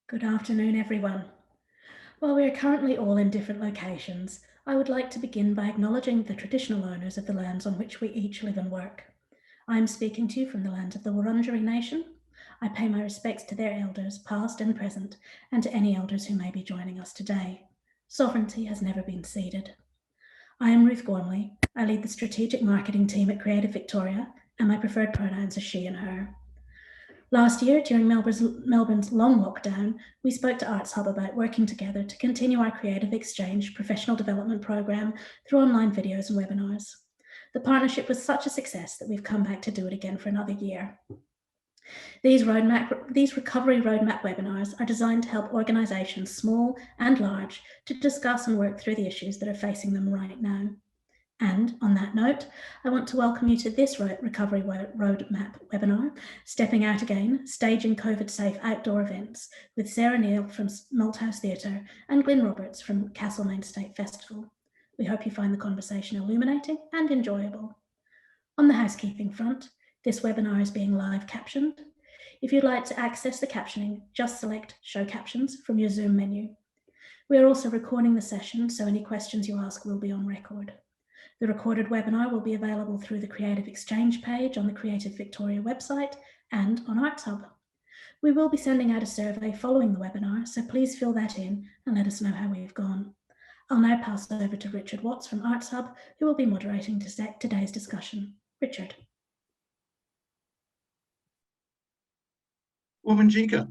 Good afternoon, everyone. While we are currently all in different locations, I would like to begin by acknowledging the traditional owners of the lands on which we each live and work. I am speaking to you from the land of the Wurundjeri Nation. I pay my respects to their elders, past and present, and to any elders who may be joining us today. Sovereignty has never been ceded. I am Ruth Gormley. I lead the strategic marketing team at Creative Victoria, and my preferred pronouns are she and her. Last year, during Melbourne's long lockdown, we spoke to Arts Hub about working together to continue our Creative Exchange professional development program through online videos and webinars. The partnership was such a success that we've come back to do it again for another year. These recovery roadmap webinars are designed to help organisations small and large to discuss and work through the issues that are facing them right now. And on that note, I want to welcome you to this Recovery Roadmap webinar, Stepping Out Again, Staging COVID-Safe Outdoor Events, with Sarah Neal from Malthouse Theatre and Glyn Roberts from Castlemaine State Festival. We hope you find the conversation illuminating and enjoyable. On the housekeeping front, this webinar is being live captioned. If you'd like to access the captioning, just select Show Captions from your Zoom menu. We are also recording the session, so any questions you ask will be on record. The recorded webinar will be available through the Creative Exchange page on the Creative Victoria website and on Arts Hub. We will be sending out a survey following the webinar, so please fill that in and let us know how we've gone. I'll now pass over to Richard Watts from Arts Hub, who will be moderating today's discussion. Richard. Womanjika,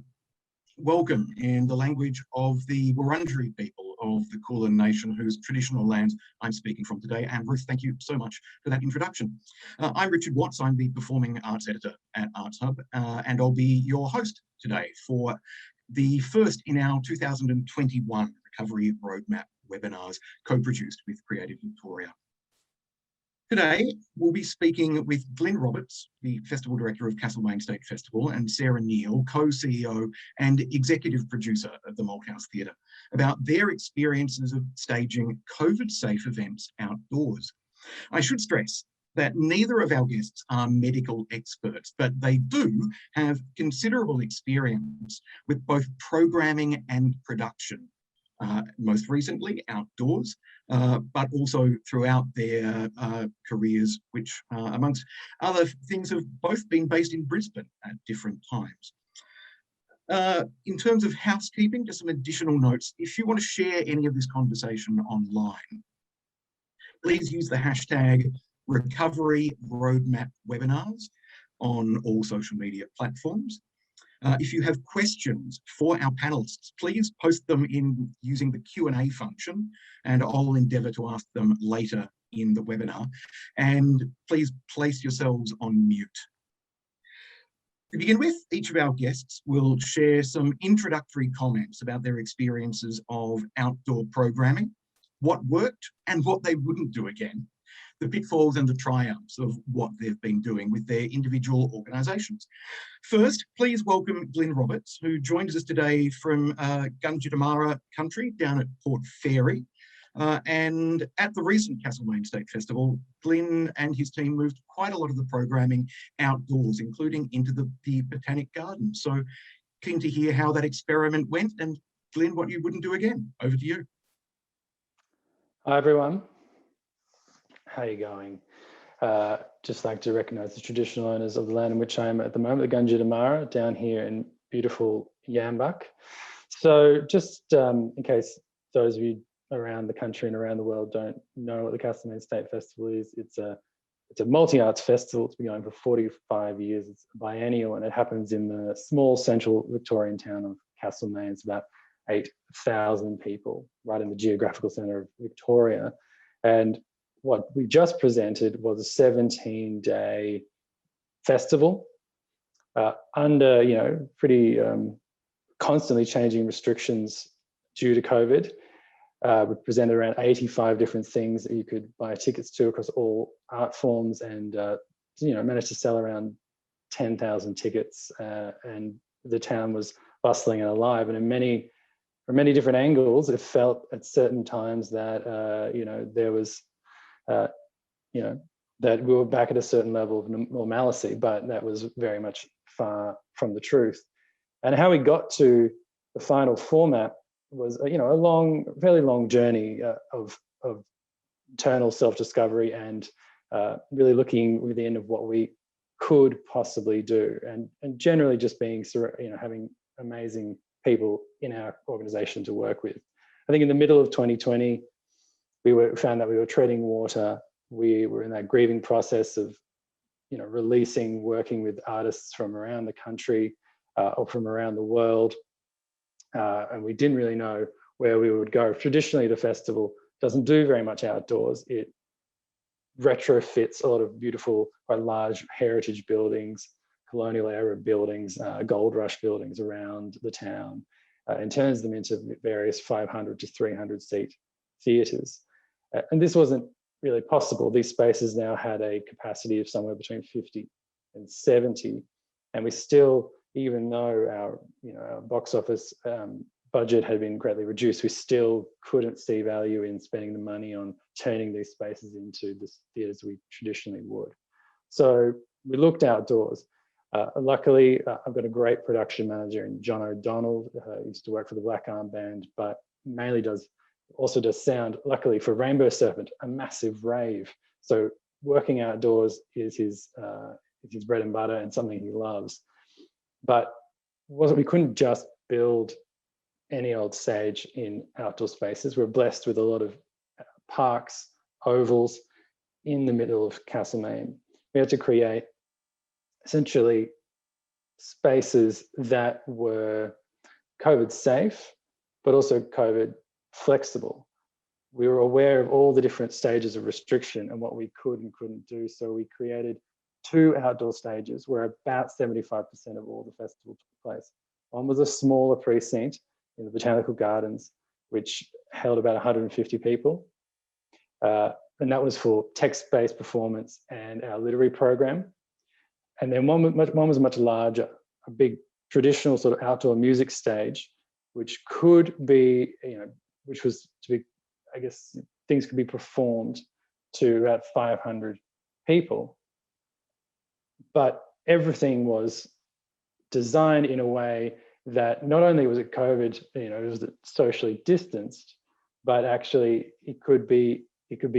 welcome in the language of the Wurundjeri people of the Kulin Nation, whose traditional lands I'm speaking from today. And Ruth, thank you so much for that introduction. I'm Richard Watts. I'm the Performing Arts Editor at Arts Hub, and I'll be your host today for the first in our 2021 Recovery Roadmap webinars, co-produced with Creative Victoria. Today, we'll be speaking with Glyn Roberts, the Festival Director of Castlemaine State Festival, and Sarah Neal, co-CEO and Executive Producer of the Malthouse Theatre, about their experiences of staging COVID-safe events outdoors. I should stress that neither of our guests are medical experts, but they do have considerable experience with both programming and production. Most recently outdoors, but also throughout their careers, which amongst other things have both been based in Brisbane at different times. In terms of housekeeping, just some additional notes. If you want to share any of this conversation online, please use the hashtag Recovery Roadmap Webinars on all social media platforms. If you have questions for our panelists, please post them in using the Q&A function, and I'll endeavour to ask them later in the webinar. And please place yourselves on mute. To begin with, each of our guests will share some introductory comments about their experiences of outdoor programming, what worked and what they wouldn't do again, the pitfalls and the triumphs of what they've been doing with their individual organisations. First, please welcome Glyn Roberts, who joins us today from Gunditjmara country down at Port Fairy. And at the recent Castlemaine State Festival, Glyn and his team moved quite a lot of the programming outdoors, including into the Botanic Garden. So keen to hear how that experiment went, and Glyn, what you wouldn't do again. Over to you. Hi, everyone. How are you going? Just like to recognise the traditional owners of the land in which I am at the moment, the Gunditjmara, down here in beautiful Yambuk. So just in case those of you around the country and around the world don't know what the Castlemaine State Festival is, it's a multi-arts festival. It's been going for 45 years. It's biennial, and it happens in the small central Victorian town of Castlemaine. It's about 8,000 people, right in the geographical centre of Victoria. And what we just presented was a 17-day festival under, pretty constantly changing restrictions due to COVID. We presented around 85 different things that you could buy tickets to across all art forms, and managed to sell around 10,000 tickets. And the town was bustling and alive, and from many different angles, it felt at certain times that there was that we were back at a certain level of normalcy, but that was very much far from the truth. And how we got to the final format was, a fairly long journey of internal self-discovery and really looking within of what we could possibly do, and generally just being, having amazing people in our organization to work with. I think in the middle of 2020, we found that we were treading water. We were in that grieving process of, releasing, working with artists from around the country or from around the world. And we didn't really know where we would go. Traditionally, the festival doesn't do very much outdoors. It retrofits a lot of beautiful, quite large heritage buildings, colonial era buildings, gold rush buildings around the town, and turns them into various 500 to 300 seat theatres. And this wasn't really possible. These spaces now had a capacity of somewhere between 50 and 70. And we still, even though our box office budget had been greatly reduced, we still couldn't see value in spending the money on turning these spaces into the theatres we traditionally would. So we looked outdoors. Luckily, I've got a great production manager in John O'Donnell, who used to work for the Black Arm Band, but mainly also does sound, luckily for Rainbow Serpent, a massive rave. So working outdoors is his bread and butter and something he loves. But we couldn't just build any old stage in outdoor spaces. We're blessed with a lot of parks, ovals in the middle of Castlemaine. We had to create essentially spaces that were COVID safe, but also COVID flexible. We were aware of all the different stages of restriction and what we could and couldn't do. So we created 2 outdoor stages where about 75% of all the festival took place. One was a smaller precinct in the Botanical Gardens, which held about 150 people. And that was for text-based performance and our literary program. And then one was much larger, a big traditional sort of outdoor music stage, which could be, which was to be, I guess, things could be performed to about 500 people. But everything was designed in a way that not only was it COVID, it was socially distanced, but actually it could be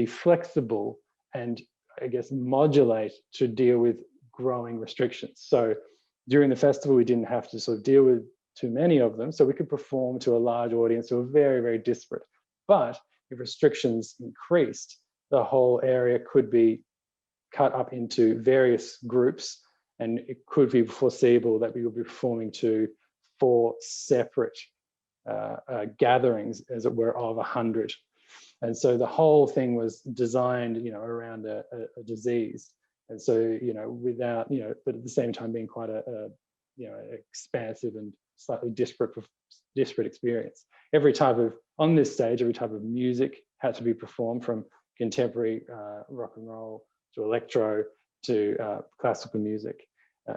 flexible and, I guess, modulate to deal with growing restrictions. So during the festival, we didn't have to sort of deal with too many of them, so we could perform to a large audience who were very, very disparate. But if restrictions increased, the whole area could be cut up into various groups, and it could be foreseeable that we would be performing to 4 separate gatherings, as it were, of 100. And so the whole thing was designed, around a disease. And so, without, but at the same time being quite a expansive and slightly disparate experience. On this stage, every type of music had to be performed, from contemporary rock and roll to electro to classical music.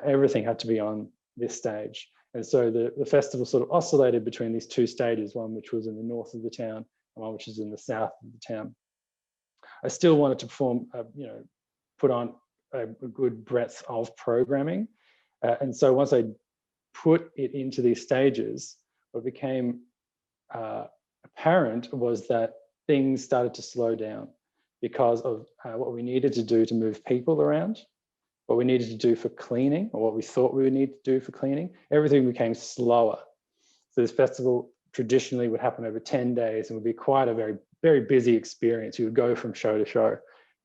Everything had to be on this stage. And so the festival sort of oscillated between these 2 stages, one which was in the north of the town and one which is in the south of the town. I still wanted to perform, put on a good breadth of programming. And so once I put it into these stages, what became apparent was that things started to slow down because of what we needed to do to move people around, what we needed to do for cleaning, or what we thought we would need to do for cleaning. Everything became slower. So this festival traditionally would happen over 10 days and would be quite a very, very busy experience. You would go from show to show,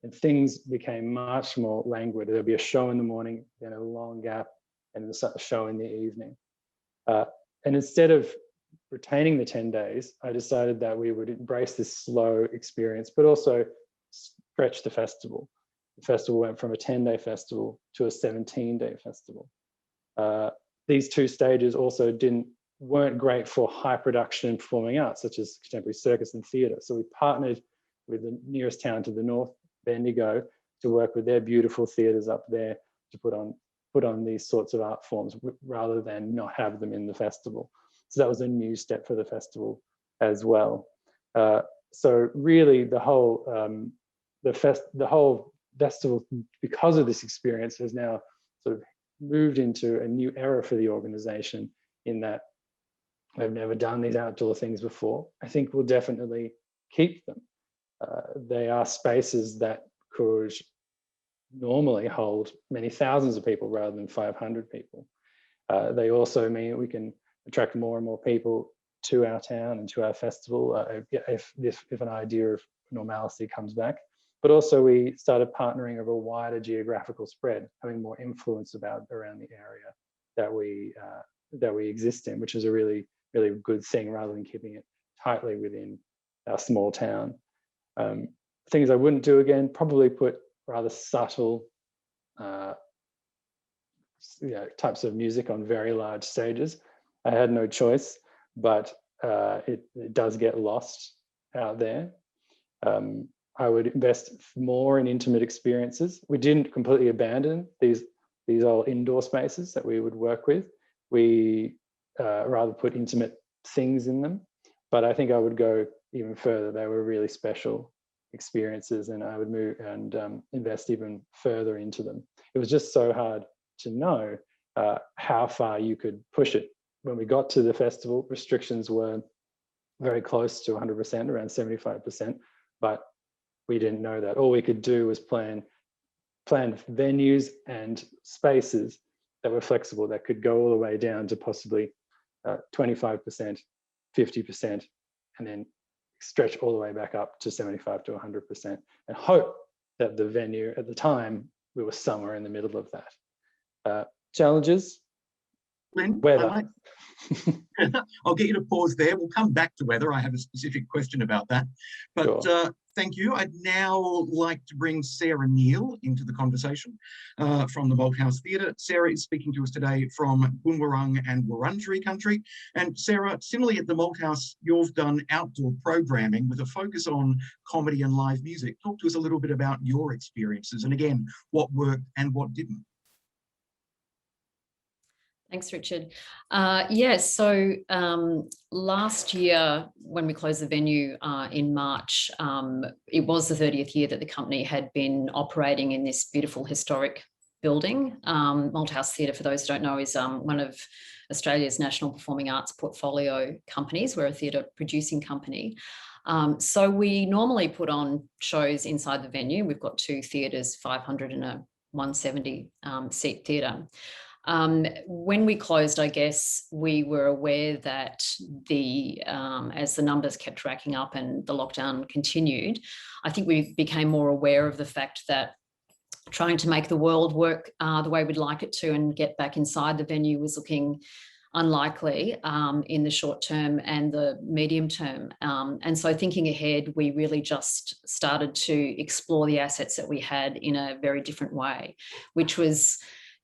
and things became much more languid. There'd be a show in the morning, then a long gap, and a show in the evening. And instead of retaining the 10 days, I decided that we would embrace this slow experience, but also stretch the festival. The festival went from a 10-day festival to a 17-day festival. These 2 stages also weren't great for high production and performing arts, such as contemporary circus and theatre. So we partnered with the nearest town to the north, Bendigo, to work with their beautiful theatres up there to put on these sorts of art forms, rather than not have them in the festival. So that was a new step for the festival as well. So really, the whole festival, because of this experience, has now sort of moved into a new era for the organisation, in that They've never done these outdoor things before. I think we'll definitely keep them. They are spaces that could normally hold many thousands of people rather than 500 people. They also mean that we can attract more and more people to our town and to our festival if an idea of normalcy comes back. But also we started partnering over a wider geographical spread, having more influence around the area that we exist in, which is a really, really good thing rather than keeping it tightly within our small town. Things I wouldn't do again, probably put rather subtle types of music on very large stages. I had no choice, but it does get lost out there. I would invest more in intimate experiences. We didn't completely abandon these old indoor spaces that we would work with. We rather put intimate things in them, but I think I would go even further. They were really special experiences, and I would move and invest even further into them. It was just so hard to know how far you could push it. When we got to the festival, restrictions were very close to 100%, around 75%, but we didn't know that. All we could do was plan venues and spaces that were flexible, that could go all the way down to possibly 25%, 50%, and then stretch all the way back up to 75 to 100%, and hope that the venue at the time, we were somewhere in the middle of that. Challenges? Glyn, Weather. I'll get you to pause there. We'll come back to weather. I have a specific question about that. But Sure. Thank you. I'd now like to bring Sarah Neal into the conversation from the Malthouse Theatre. Sarah is speaking to us today from Boonwurrung and Wurundjeri country. And Sarah, similarly at the Malthouse, you've done outdoor programming with a focus on comedy and live music. Talk to us a little bit about your experiences and again, what worked and what didn't. Thanks, Richard. So last year, when we closed the venue in March, it was the 30th year that the company had been operating in this beautiful historic building. Malthouse Theatre, for those who don't know, is one of Australia's national performing arts portfolio companies. We're a theatre producing company. So we normally put on shows inside the venue. We've got 2 theatres, 500 and a 170 seat theatre. When we closed, I guess we were aware that as the numbers kept racking up and the lockdown continued, I think we became more aware of the fact that trying to make the world work the way we'd like it to and get back inside the venue was looking unlikely in the short term and the medium term. And so thinking ahead, we really just started to explore the assets that we had in a very different way, which was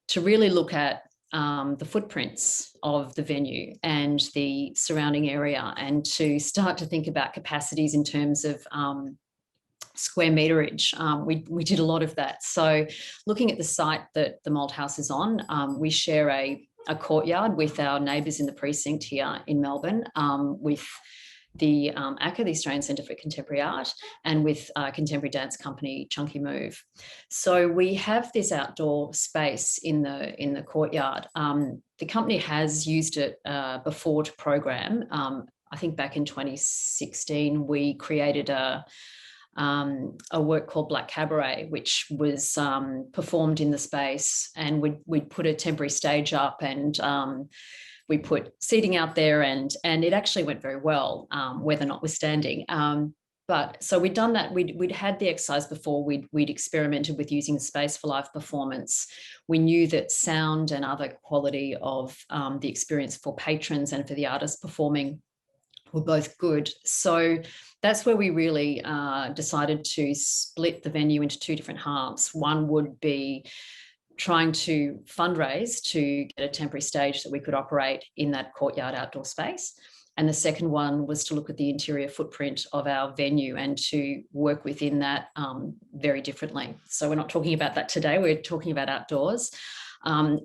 to really look at the footprints of the venue and the surrounding area, and to start to think about capacities in terms of square meterage. We did a lot of that. So looking at the site that the Malthouse is on, we share a courtyard with our neighbours in the precinct here in Melbourne, with the ACCA, the Australian Centre for Contemporary Art, and with contemporary dance company Chunky Move. So we have this outdoor space in the courtyard. The company has used it before to program. I think back in 2016, we created a work called Black Cabaret, which was performed in the space, and we'd put a temporary stage up, and we put seating out there, and it actually went very well, weather notwithstanding. But so we'd done that. We'd had the exercise before. We'd experimented with using the space for live performance. We knew that sound and other quality of the experience for patrons and for the artists performing were both good. So that's where we really decided to split the venue into 2 different halves. One would be trying to fundraise to get a temporary stage that we could operate in that courtyard outdoor space. And the second one was to look at the interior footprint of our venue and to work within that very differently. So we're not talking about that today, we're talking about outdoors.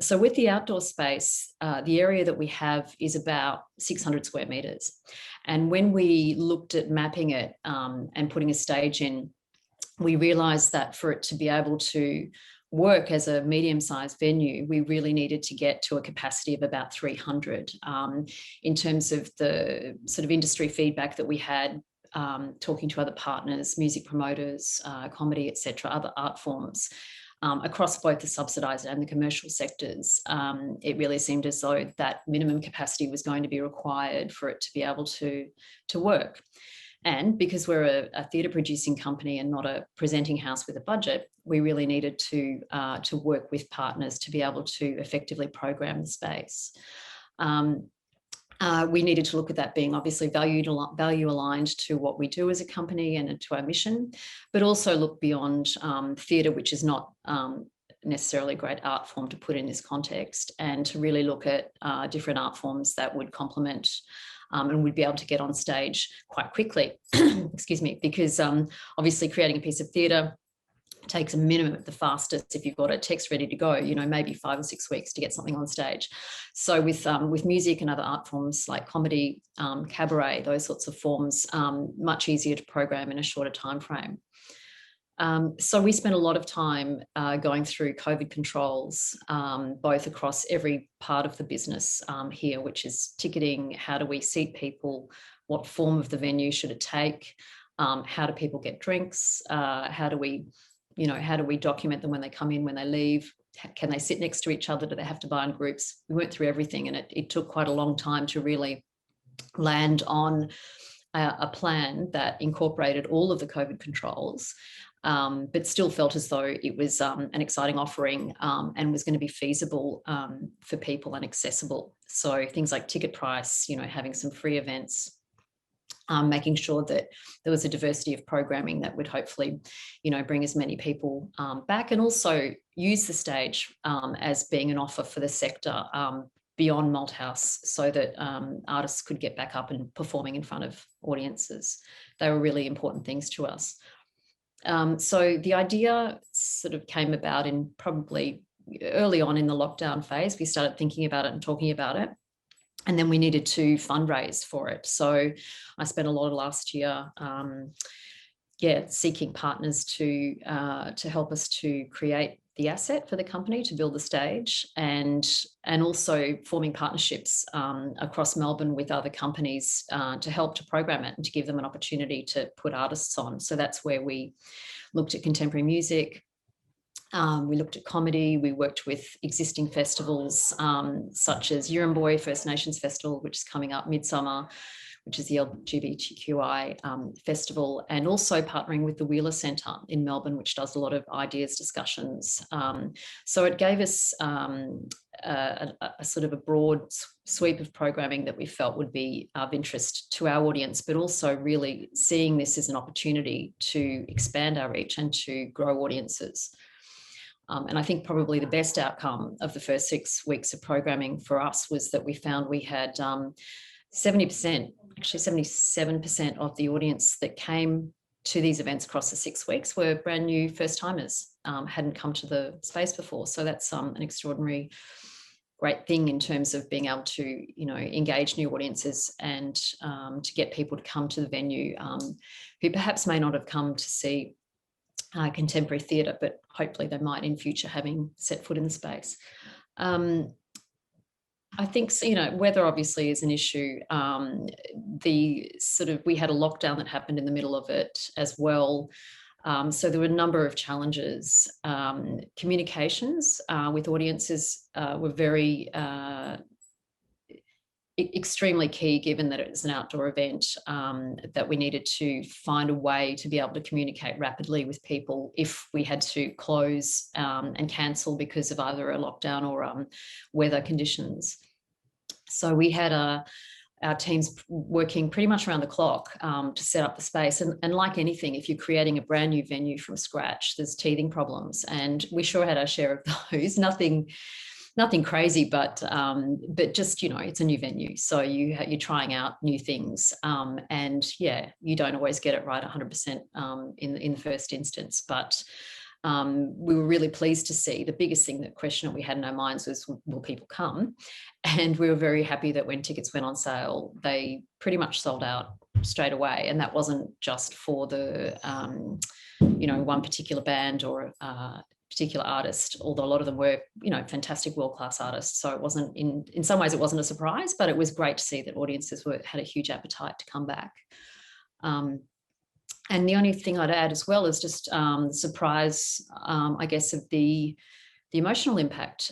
So with the outdoor space, the area that we have is about 600 square metres. And when we looked at mapping it and putting a stage in, we realised that for it to be able to work as a medium-sized venue, we really needed to get to a capacity of about 300. In terms of the sort of industry feedback that we had, talking to other partners, music promoters, comedy, etc., other art forms, across both the subsidised and the commercial sectors, it really seemed as though that minimum capacity was going to be required for it to be able to work. And because we're a theatre producing company and not a presenting house with a budget, we really needed to work with partners to be able to effectively program the space. We needed to look at that being obviously value aligned to what we do as a company and to our mission, but also look beyond theatre, which is not necessarily a great art form to put in this context, and to really look at different art forms that would complement and we'd be able to get on stage quite quickly, excuse me, because obviously creating a piece of theatre takes a minimum at the fastest, if you've got a text ready to go, you know, maybe 5 or 6 weeks to get something on stage. So with music and other art forms like comedy, cabaret, those sorts of forms, much easier to program in a shorter time frame. So we spent a lot of time going through COVID controls, both across every part of the business here, which is ticketing, how do we seat people, what form of the venue should it take, how do people get drinks, how do we document them when they come in, when they leave, can they sit next to each other, do they have to buy in groups? We went through everything, and it took quite a long time to really land on a plan that incorporated all of the COVID controls, but still felt as though it was an exciting offering and was going to be feasible for people and accessible. So things like ticket price, you know, having some free events, making sure that there was a diversity of programming that would hopefully, you know, bring as many people back, and also use the stage as being an offer for the sector beyond Malthouse, so that artists could get back up and performing in front of audiences. They were really important things to us. So the idea sort of came about in probably early on in the lockdown phase. We started thinking about it and talking about it, and then we needed to fundraise for it. So I spent a lot of last year seeking partners to help us to create the asset for the company, to build the stage, and also forming partnerships across Melbourne with other companies to help to program it and to give them an opportunity to put artists on. So that's where we looked at contemporary music. We looked at comedy. We worked with existing festivals such as Yurumboy First Nations Festival, which is coming up midsummer, which is the LGBTQI festival, and also partnering with the Wheeler Centre in Melbourne, which does a lot of ideas discussions. So it gave us a sort of a broad sweep of programming that we felt would be of interest to our audience, but also really seeing this as an opportunity to expand our reach and to grow audiences. And I think probably the best outcome of the first 6 weeks of programming for us was that we found we had 70%, actually 77% of the audience that came to these events across the 6 weeks were brand new first timers, hadn't come to the space before. So that's an extraordinary great thing in terms of being able to, you know, engage new audiences and to get people to come to the venue who perhaps may not have come to see contemporary theatre, but hopefully they might in future, having set foot in the space. I think, you know, weather obviously is an issue. We had a lockdown that happened in the middle of it as well. So there were a number of challenges. Communications with audiences were very extremely key, given that it was an outdoor event, that we needed to find a way to be able to communicate rapidly with people if we had to close and cancel because of either a lockdown or weather conditions. So we had our teams working pretty much around the clock to set up the space. And like anything, if you're creating a brand new venue from scratch, there's teething problems. And we sure had our share of those. Nothing crazy, but just, you know, it's a new venue. So you're trying out new things. And yeah, you don't always get it right 100% in the first instance. But we were really pleased to see. The biggest question that we had in our minds was, will people come? And we were very happy that when tickets went on sale, they pretty much sold out straight away. And that wasn't just for the, you know, one particular band or particular artist, although a lot of them were, fantastic world-class artists. So it wasn't, in some ways, it wasn't a surprise, but it was great to see that audiences had a huge appetite to come back. And the only thing I'd add as well is just surprise, I guess, of the emotional impact,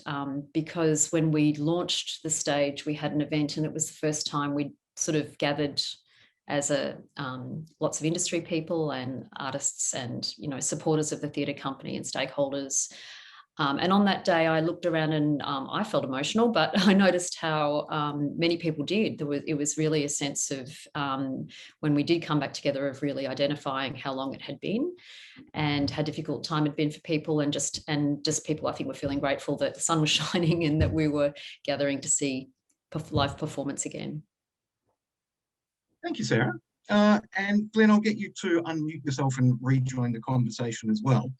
because when we launched the stage, we had an event, and it was the first time we'd sort of gathered as lots of industry people and artists and supporters of the theatre company and stakeholders. And on that day, I looked around and I felt emotional, but I noticed how many people did. It was really a sense of, when we did come back together, of really identifying how long it had been and how difficult time had been for people, and just people, I think, were feeling grateful that the sun was shining and that we were gathering to see live performance again. Thank you, Sarah. And Glyn, I'll get you to unmute yourself and rejoin the conversation as well.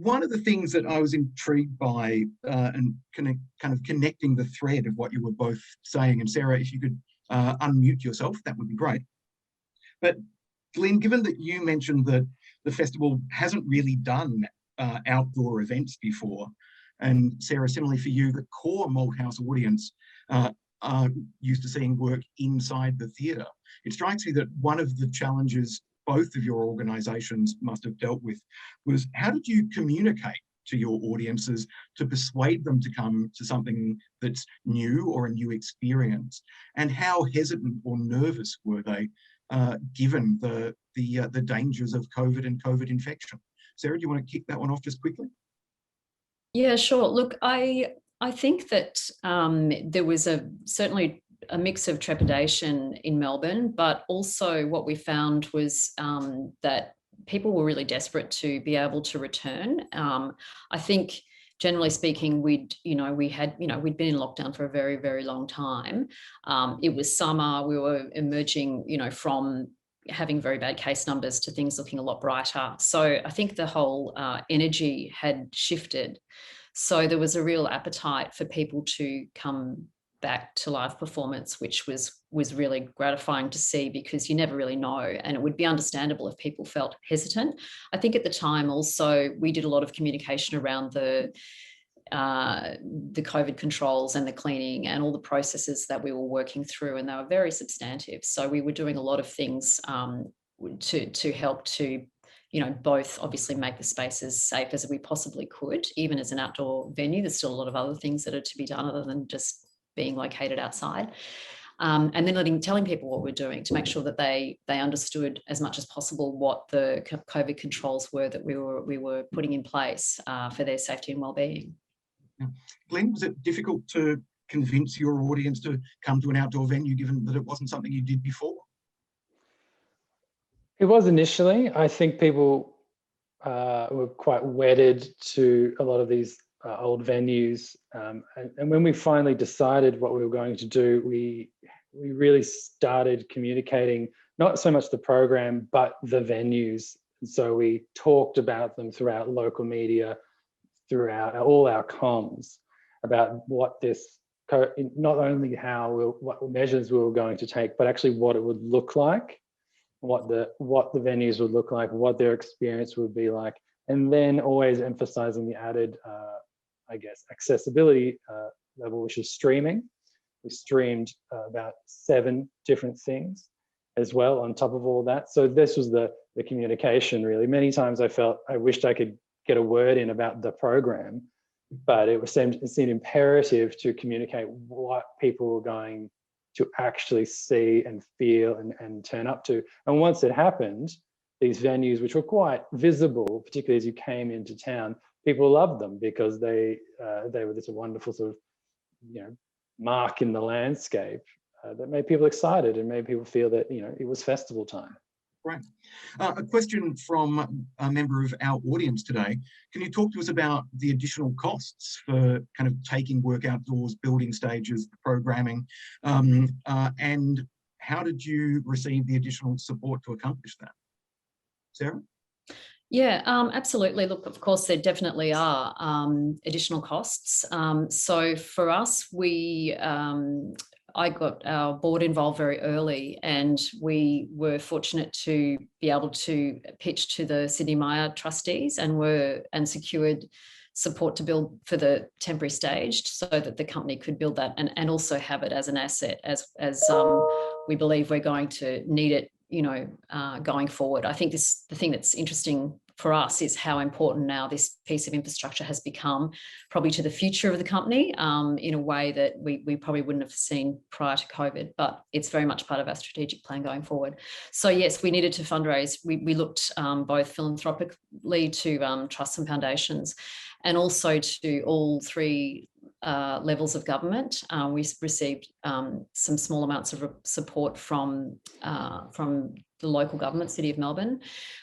One of the things that I was intrigued by, and kind of connecting the thread of what you were both saying, and Sarah, if you could unmute yourself, that would be great. But Glyn, given that you mentioned that the festival hasn't really done outdoor events before, and Sarah, similarly for you, the core Malthouse audience are used to seeing work inside the theatre. It strikes me that one of the challenges both of your organisations must have dealt with was, how did you communicate to your audiences to persuade them to come to something that's new or a new experience? And how hesitant or nervous were they, given the dangers of COVID and COVID infection? Sarah, do you want to kick that one off just quickly? Yeah, sure. Look, I think that there was certainly a mix of trepidation in Melbourne, but also what we found was that people were really desperate to be able to return. I think, generally speaking, we'd been in lockdown for a very, very long time. It was summer. We were emerging, from having very bad case numbers to things looking a lot brighter. So I think the whole energy had shifted. So there was a real appetite for people to come back to live performance, which was really gratifying to see, because you never really know, and it would be understandable if people felt hesitant. I think at the time also we did a lot of communication around the COVID controls and the cleaning and all the processes that we were working through, and they were very substantive. So we were doing a lot of things to help to both obviously make the space as safe as we possibly could, even as an outdoor venue. There's still a lot of other things that are to be done other than just being located outside. And then telling people what we're doing to make sure that they understood as much as possible what the COVID controls were that we were putting in place for their safety and well-being. Yeah. Glyn, was it difficult to convince your audience to come to an outdoor venue, given that it wasn't something you did before? It was initially. I think people were quite wedded to a lot of these old venues, and when we finally decided what we were going to do, we really started communicating not so much the program but the venues. And so we talked about them throughout local media, throughout all our comms, about what this, not only what measures we were going to take, but actually what it would look like, what the venues would look like, what their experience would be like, and then always emphasizing the added accessibility level, which is streaming. We streamed about 7 different things as well on top of all that. So this was the communication, really. Many times I felt I wished I could get a word in about the program, but it seemed imperative to communicate what people were going to actually see and feel and turn up to. And once it happened, these venues, which were quite visible, particularly as you came into town, people loved them because they were this wonderful sort of, mark in the landscape that made people excited and made people feel that, it was festival time. Right. A question from a member of our audience today. Can you talk to us about the additional costs for kind of taking work outdoors, building stages, programming, and how did you receive the additional support to accomplish that? Sarah? Yeah, absolutely. Look, of course, there definitely are additional costs. So for us, we I got our board involved very early, and we were fortunate to be able to pitch to the Sydney Maya trustees and secured support to build for the temporary stage so that the company could build that and also have it as an asset as we believe we're going to need it, going forward. I think the thing that's interesting for us is how important now this piece of infrastructure has become, probably to the future of the company, in a way that we probably wouldn't have seen prior to COVID, but it's very much part of our strategic plan going forward. So yes, we needed to fundraise. We looked both philanthropically to trusts and foundations, and also to all three levels of government. We received some small amounts of support from the local government, City of Melbourne.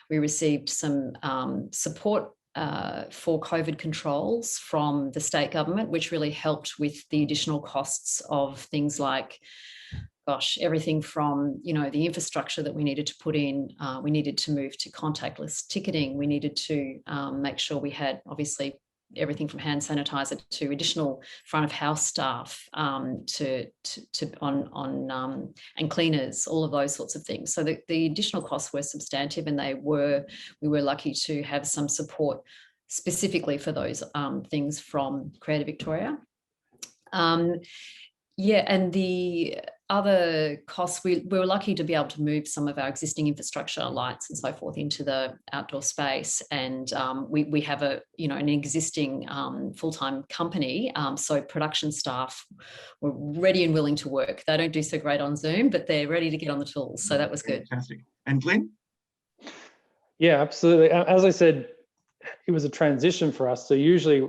We received some support for COVID controls from the state government, which really helped with the additional costs of things like, everything from, the infrastructure that we needed to put in. We needed to move to contactless ticketing. We needed to make sure we had, obviously, everything from hand sanitizer to additional front of house staff and cleaners, all of those sorts of things. So the additional costs were substantive, and we were lucky to have some support specifically for those things from Creative Victoria. And the other costs, we were lucky to be able to move some of our existing infrastructure, lights and so forth, into the outdoor space. And we have an existing full-time company. So production staff were ready and willing to work. They don't do so great on Zoom, but they're ready to get on the tools. So that was good. Fantastic. And Glyn? Yeah, absolutely. As I said, it was a transition for us. So usually we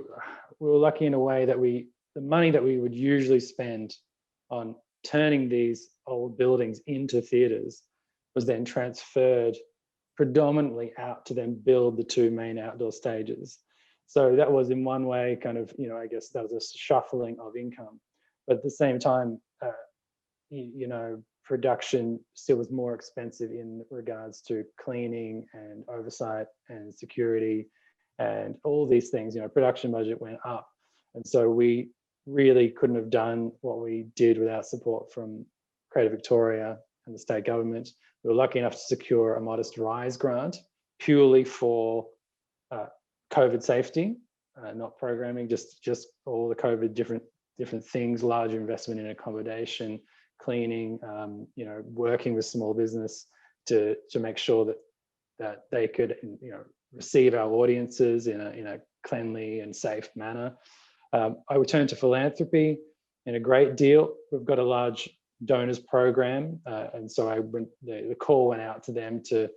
were lucky in a way that the money that we would usually spend on turning these old buildings into theatres was then transferred predominantly out to then build the two main outdoor stages. So that was in one way kind of, I guess that was a shuffling of income. But at the same time, production still was more expensive in regards to cleaning and oversight and security and all these things. Production budget went up. And so we really couldn't have done what we did without support from Creative Victoria and the state government. We were lucky enough to secure a modest RISE grant purely for COVID safety, not programming, just all the COVID different things, large investment in accommodation, cleaning, working with small business to make sure that they could receive our audiences in a cleanly and safe manner. I returned to philanthropy in a great deal. We've got a large donors program, and so the call went out to them to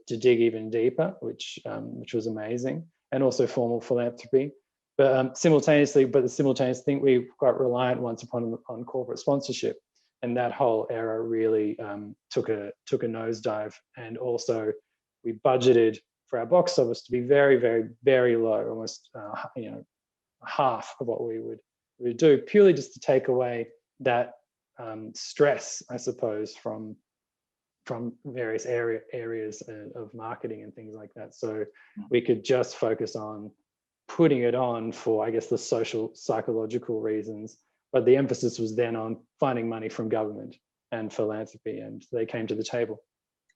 dig even deeper, which was amazing, and also formal philanthropy. But the simultaneous thing, we got reliant once upon on corporate sponsorship, and that whole era really took a nosedive. And also, we budgeted for our box office to be very, very, very low, almost half of what we would do, purely just to take away that stress, I suppose, from various areas of marketing and things like that. So we could just focus on putting it on for, I guess, the social psychological reasons, but the emphasis was then on finding money from government and philanthropy, and they came to the table.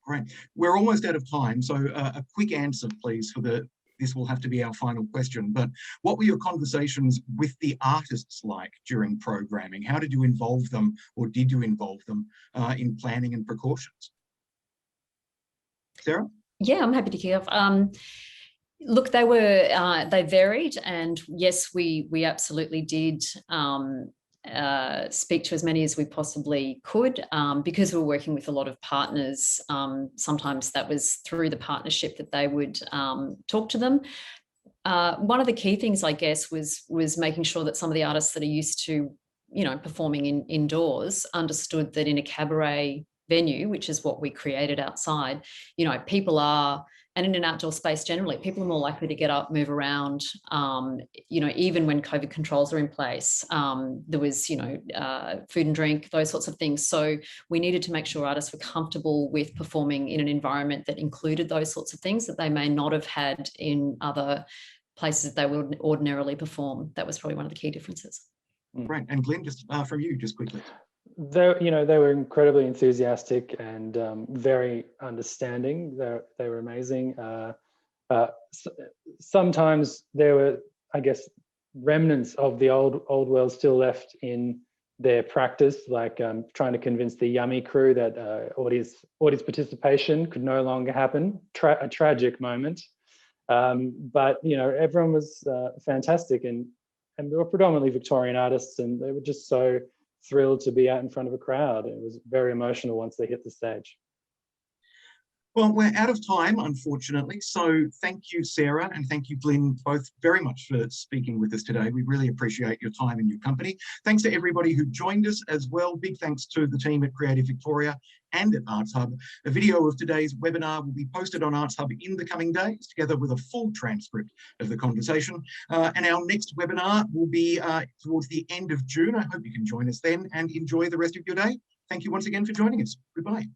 Great. We're almost out of time, so a quick answer, please, this will have to be our final question, but what were your conversations with the artists like during programming? How did you involve them, or did you involve them in planning and precautions? Sarah? Yeah, I'm happy to kick off. Look, they varied, and yes, we absolutely did speak to as many as we possibly could, because we were working with a lot of partners. Sometimes that was through the partnership that they would talk to them. One of the key things, I guess, was making sure that some of the artists that are used to, performing indoors understood that in a cabaret venue, which is what we created outside, people are, and in an outdoor space generally, people are more likely to get up, move around, even when COVID controls are in place. There was, food and drink, those sorts of things. So we needed to make sure artists were comfortable with performing in an environment that included those sorts of things that they may not have had in other places that they would ordinarily perform. That was probably one of the key differences. Right. And Glyn, just from you, just quickly. they were incredibly enthusiastic and very understanding. They were amazing. Sometimes there were, I guess, remnants of the old world still left in their practice, like trying to convince the Yummy crew that audience participation could no longer happen. A tragic moment. But everyone was fantastic, and they were predominantly Victorian artists, and they were just so thrilled to be out in front of a crowd. It was very emotional once they hit the stage. Well, we're out of time, unfortunately. So thank you, Sarah, and thank you, Glyn, both very much for speaking with us today. We really appreciate your time and your company. Thanks to everybody who joined us as well. Big thanks to the team at Creative Victoria and at Arts Hub. A video of today's webinar will be posted on Arts Hub in the coming days, together with a full transcript of the conversation. And our next webinar will be towards the end of June. I hope you can join us then and enjoy the rest of your day. Thank you once again for joining us. Goodbye.